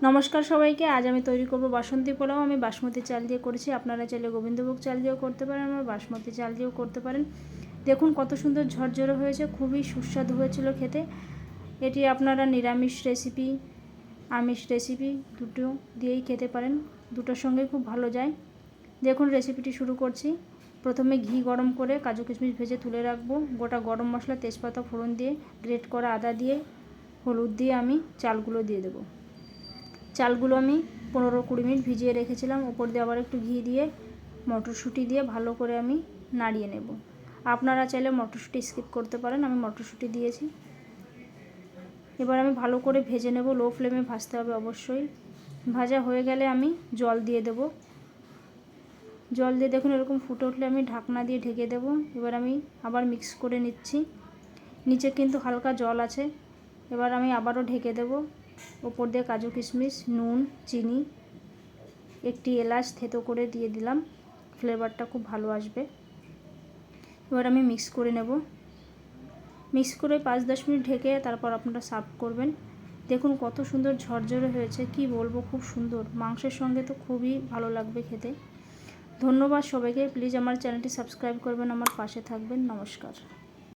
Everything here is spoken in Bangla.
নমস্কার সবাইকে। আজ আমি তৈরি করব বাসন্তী পোলাও। আমি বাসমতি চাল দিয়ে করেছি, আপনারা চাইলে গোবিন্দভোগ চাল দিয়েও করতে পারেন, আমার বাসমতি চাল দিয়েও করতে পারেন। দেখুন কত সুন্দর ঝরঝরে হয়েছে, খুবই সুস্বাদু হয়েছিল খেতে। এটি আপনারা নিরামিষ রেসিপি, আমিষ রেসিপি দুটো দিয়েই খেতে পারেন, দুটোর সঙ্গে খুব ভালো যায়। দেখুন রেসিপিটি শুরু করছি। প্রথমে ঘি গরম করে কাজু কিশমিশ ভেজে তুলে রাখবো। গোটা গরম মশলা, তেজপাতা ফোড়ন দিয়ে, গ্রেট করা আদা দিয়ে, হলুদ দিয়ে আমি চালগুলো দিয়ে দেবো। চালগুলো আমি 15-20 মিনিট ভিজিয়ে রেখেছিলাম। ওপর দিয়ে আবার একটু ঘি দিয়ে মটরশুঁটি দিয়ে ভালো করে আমি নাড়িয়ে নেব। আপনারা চাইলে মটরশুঁটি স্কিপ করতে পারেন, আমি মটরশুঁটি দিয়েছি। এবার আমি ভালো করে ভেজে নেব, লো ফ্লেমে ভাজতে হবে অবশ্যই। ভাজা হয়ে গেলে আমি জল দিয়ে দেব। জল দিয়ে দেখুন এরকম ফুটে উঠলে আমি ঢাকনা দিয়ে ঢেকে দেব। এবার আমি আবার মিক্স করে নিচ্ছি। নিচে কিন্তু হালকা জল আছে। এবার আমি আবারও ঢেকে দেব। ওপর দিয়ে কাজু কিশমিশ, নুন, চিনি, একটি এলাচ থেতো করে দিয়ে দিলাম, ফ্লেভারটা খুব ভালো আসবে। এবার আমি মিক্স করে নেব। মিক্স করে 5-10 মিনিট ঢেকে তারপর আপনারা সার্ভ করবেন। দেখুন কত সুন্দর ঝরঝরে হয়েছে, কি বলবো, খুব সুন্দর। মাংসের সঙ্গে তো খুবই ভালো লাগবে খেতে। ধন্যবাদ সবাইকে। প্লিজ আমার চ্যানেলটি সাবস্ক্রাইব করবেন, আমার পাশে থাকবেন। নমস্কার।